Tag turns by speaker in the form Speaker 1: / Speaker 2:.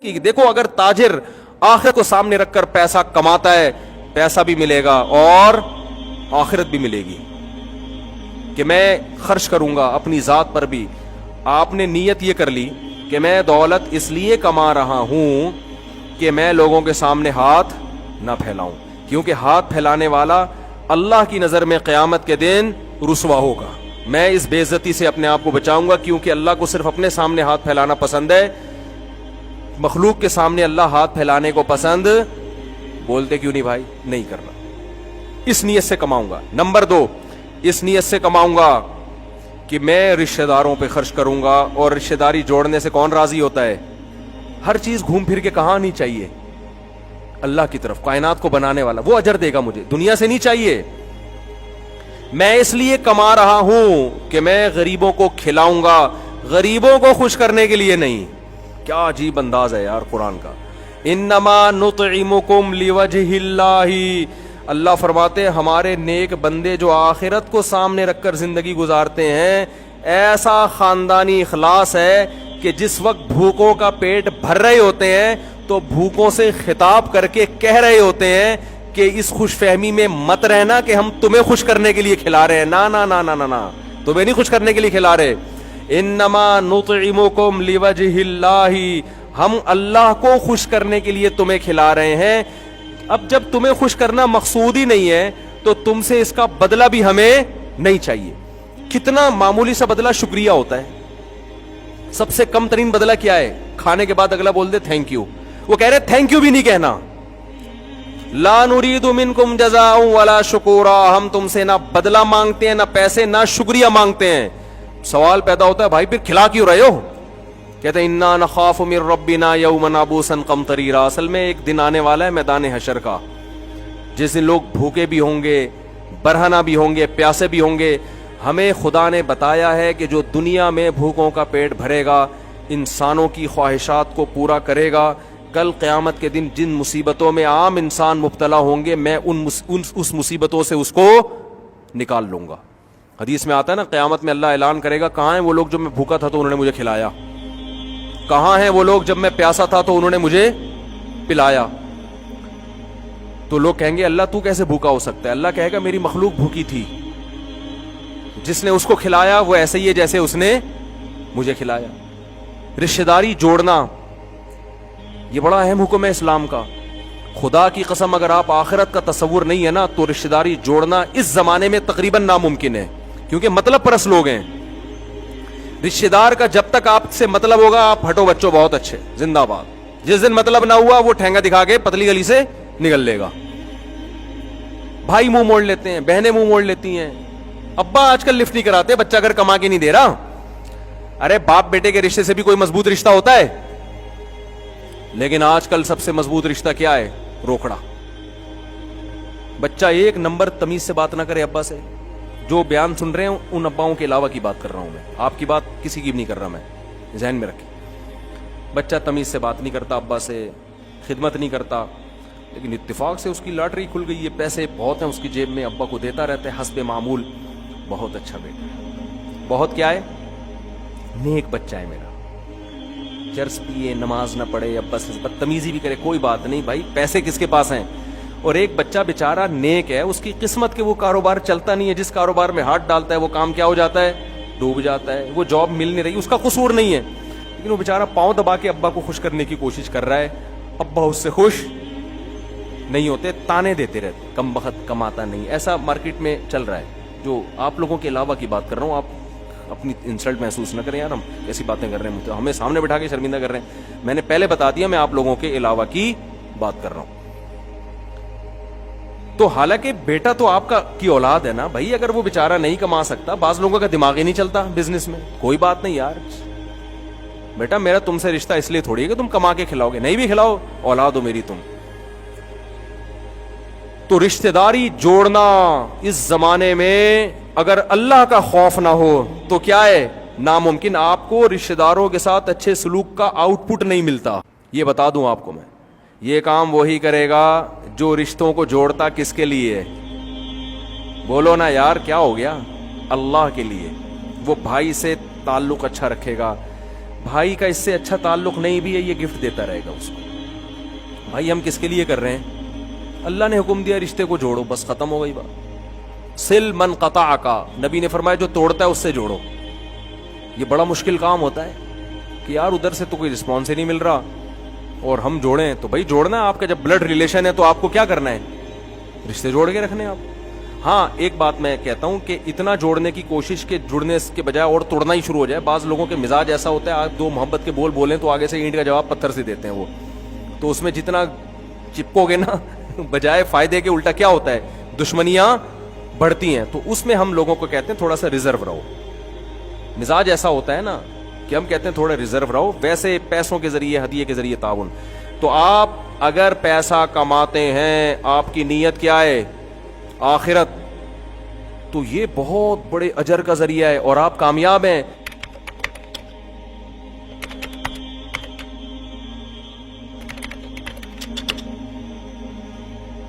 Speaker 1: کہ دیکھو اگر تاجر آخرت کو سامنے رکھ کر پیسہ کماتا ہے، پیسہ بھی ملے گا اور آخرت بھی ملے گی کہ میں خرچ کروں گا اپنی ذات پر بھی. آپ نے نیت یہ کر لی کہ میں دولت اس لیے کما رہا ہوں کہ میں لوگوں کے سامنے ہاتھ نہ پھیلاؤں، کیونکہ ہاتھ پھیلانے والا اللہ کی نظر میں قیامت کے دن رسوا ہوگا. میں اس بے عزتی سے اپنے آپ کو بچاؤں گا، کیونکہ اللہ کو صرف اپنے سامنے ہاتھ پھیلانا پسند ہے، مخلوق کے سامنے اللہ ہاتھ پھیلانے کو پسند بولتے کیوں نہیں بھائی؟ نہیں کرنا. اس نیت سے کماؤں گا. نمبر 2، اس نیت سے کماؤں گا کہ میں رشتہ داروں پہ خرچ کروں گا. اور رشتہ داری جوڑنے سے کون راضی ہوتا ہے؟ ہر چیز گھوم پھر کے کہاں نہیں چاہیے؟ اللہ کی طرف، کائنات کو بنانے والا وہ اجر دے گا مجھے، دنیا سے نہیں چاہیے. میں اس لیے کما رہا ہوں کہ میں غریبوں کو کھلاؤں گا، غریبوں کو خوش کرنے کے لیے نہیں. کیا عجیب انداز ہے یار قرآن کا. انما نطعمکم لوجہ اللہ، اللہ فرماتے ہیں ہمارے نیک بندے جو آخرت کو سامنے رکھ کر زندگی گزارتے ہیں، ایسا خاندانی اخلاص ہے کہ جس وقت بھوکوں کا پیٹ بھر رہے ہوتے ہیں تو بھوکوں سے خطاب کر کے کہہ رہے ہوتے ہیں کہ اس خوش فہمی میں مت رہنا کہ ہم تمہیں خوش کرنے کے لیے کھلا رہے ہیں. نا نا نا نا نا، تمہیں نہیں خوش کرنے کے لیے کھلا رہے. انما نطعمکم لوجہ اللہ، ہم اللہ کو خوش کرنے کے لیے تمہیں کھلا رہے ہیں. اب جب تمہیں خوش کرنا مقصود ہی نہیں ہے تو تم سے اس کا بدلہ بھی ہمیں نہیں چاہیے. کتنا معمولی سا بدلہ شکریہ ہوتا ہے. سب سے کم ترین بدلہ کیا ہے؟ کھانے کے بعد اگلا بول دے تھینک یو. وہ کہہ رہے تھینک یو بھی نہیں کہنا. لا نريد منکم جزاء ولا شکورا، ہم تم سے نہ بدلہ مانگتے ہیں، نہ پیسے، نہ شکریہ مانگتے ہیں. سوال پیدا ہوتا ہے بھائی پھر کھلا کیوں رہے ہو؟ کہتے ہیں انا نخاف من ربنا یوما عبوسا قمطریرا. اصل میں ایک دن آنے والا ہے میدان حشر کا، جس دن لوگ بھوکے بھی ہوں گے، برہنہ بھی ہوں گے، پیاسے بھی ہوں گے. ہمیں خدا نے بتایا ہے کہ جو دنیا میں بھوکوں کا پیٹ بھرے گا، انسانوں کی خواہشات کو پورا کرے گا، کل قیامت کے دن جن مصیبتوں میں عام انسان مبتلا ہوں گے میں اس مصیبتوں سے اس کو نکال لوں گا. حدیث میں آتا ہے نا قیامت میں اللہ اعلان کرے گا کہاں ہیں وہ لوگ جب میں بھوکا تھا تو انہوں نے مجھے کھلایا، کہاں ہیں وہ لوگ جب میں پیاسا تھا تو انہوں نے مجھے پلایا. تو لوگ کہیں گے اللہ تو کیسے بھوکا ہو سکتا ہے؟ اللہ کہے گا میری مخلوق بھوکی تھی، جس نے اس کو کھلایا وہ ایسے ہی ہے جیسے اس نے مجھے کھلایا. رشتہ داری جوڑنا یہ بڑا اہم حکم ہے اسلام کا. خدا کی قسم اگر آپ آخرت کا تصور نہیں ہے نا تو رشتہ داری جوڑنا اس زمانے میں تقریباً ناممکن ہے، کیونکہ مطلب پرست لوگ ہیں. رشتہ دار کا جب تک آپ سے مطلب ہوگا آپ ہٹو بچوں بہت اچھے زندہ باد. جس دن مطلب نہ ہوا وہ ٹھینگا دکھا کے پتلی گلی سے نکل لے گا. بھائی منہ موڑ لیتے ہیں، بہنیں منہ موڑ لیتی ہیں. ابا آج کل لفٹ نہیں کراتے بچہ اگر کما کے نہیں دے رہا. ارے باپ بیٹے کے رشتے سے بھی کوئی مضبوط رشتہ ہوتا ہے، لیکن آج کل سب سے مضبوط رشتہ کیا ہے؟ روکڑا. بچہ ایک نمبر تمیز سے بات نہ کرے ابا سے. جو بیان سن رہے ہیں ان اباؤں کے علاوہ کی بات کر رہا ہوں میں، آپ کی بات کسی کی بھی نہیں کر رہا، میں ذہن میں رکھیں. بچہ تمیز سے بات نہیں کرتا ابا سے، خدمت نہیں کرتا، لیکن اتفاق سے اس کی لاٹری کھل گئی ہے، پیسے بہت ہیں اس کی جیب میں، ابا کو دیتا رہتا ہے حسب معمول. بہت اچھا بیٹا ہے، بہت کیا ہے، نیک بچہ ہے میرا. چرس پیے، نماز نہ پڑھے، ابا سے بدتمیزی بھی کرے، کوئی بات نہیں بھائی، پیسے کس کے پاس ہیں. اور ایک بچہ بیچارہ نیک ہے، اس کی قسمت کے وہ کاروبار چلتا نہیں ہے، جس کاروبار میں ہاتھ ڈالتا ہے وہ کام کیا ہو جاتا ہے؟ ڈوب جاتا ہے. وہ جاب مل نہیں رہی، اس کا قصور نہیں ہے، لیکن وہ بیچارہ پاؤں دبا کے ابا کو خوش کرنے کی کوشش کر رہا ہے. ابا اس سے خوش نہیں ہوتے، تانے دیتے رہتے کم بخت کماتا نہیں. ایسا مارکیٹ میں چل رہا ہے. جو آپ لوگوں کے علاوہ کی بات کر رہا ہوں، آپ اپنی انسلٹ محسوس نہ کریں یار، ہم ایسی باتیں کر رہے ہیں ہمیں سامنے بٹھا کے شرمندہ کر رہے ہیں. میں نے پہلے بتا دیا میں آپ لوگوں کے علاوہ کی بات کر رہا ہوں. تو حالانکہ بیٹا تو آپ کا کی اولاد ہے نا بھائی. اگر وہ بیچارہ نہیں کما سکتا، بعض لوگوں کا دماغ ہی نہیں چلتا بزنس میں، کوئی بات نہیں یار بیٹا میرا تم سے رشتہ اس لیے تھوڑی ہے کہ تم کما کے کھلاؤ گے، نہیں بھی کھلاؤ اولاد ہو میری تم. تو رشتہ داری جوڑنا اس زمانے میں اگر اللہ کا خوف نہ ہو تو کیا ہے؟ ناممکن. آپ کو رشتہ داروں کے ساتھ اچھے سلوک کا آؤٹ پٹ نہیں ملتا. یہ بتا دوں آپ کو میں، یہ کام وہی کرے گا جو رشتوں کو جوڑتا کس کے لیے؟ بولو نا یار کیا ہو گیا؟ اللہ کے لیے. وہ بھائی سے تعلق اچھا رکھے گا، بھائی کا اس سے اچھا تعلق نہیں بھی ہے یہ گفٹ دیتا رہے گا اس کو. بھائی ہم کس کے لیے کر رہے ہیں؟ اللہ نے حکم دیا رشتے کو جوڑو, بس ختم ہو گئی بات. سل من قطع کا, نبی نے فرمایا جو توڑتا ہے اس سے جوڑو. یہ بڑا مشکل کام ہوتا ہے کہ یار ادھر سے تو کوئی رسپانس ہی نہیں مل رہا اور ہم جوڑیں. تو بھائی جوڑنا ہے, آپ کا جب بلڈ ریلیشن ہے تو آپ کو کیا کرنا ہے؟ رشتے جوڑ کے رکھنے آپ. ہاں ایک بات میں کہتا ہوں کہ اتنا جوڑنے کی کوشش کہ جڑنے کے بجائے اور توڑنا ہی شروع ہو جائے. بعض لوگوں کے مزاج ایسا ہوتا ہے, آپ دو محبت کے بول بولیں تو آگے سے اینٹ کا جواب پتھر سے دیتے ہیں وہ. تو اس میں جتنا چپکو گے نا بجائے فائدے کے الٹا کیا ہوتا ہے, دشمنیاں بڑھتی ہیں. تو اس میں ہم لوگوں کو کہتے ہیں تھوڑا سا ریزرو رہو. مزاج ایسا ہوتا ہے نا کہ ہم کہتے ہیں تھوڑا ریزرو رہو. ویسے پیسوں کے ذریعے, ہدیے کے ذریعے تعاون. تو آپ اگر پیسہ کماتے ہیں, آپ کی نیت کیا ہے؟ آخرت, تو یہ بہت بڑے اجر کا ذریعہ ہے اور آپ کامیاب ہیں.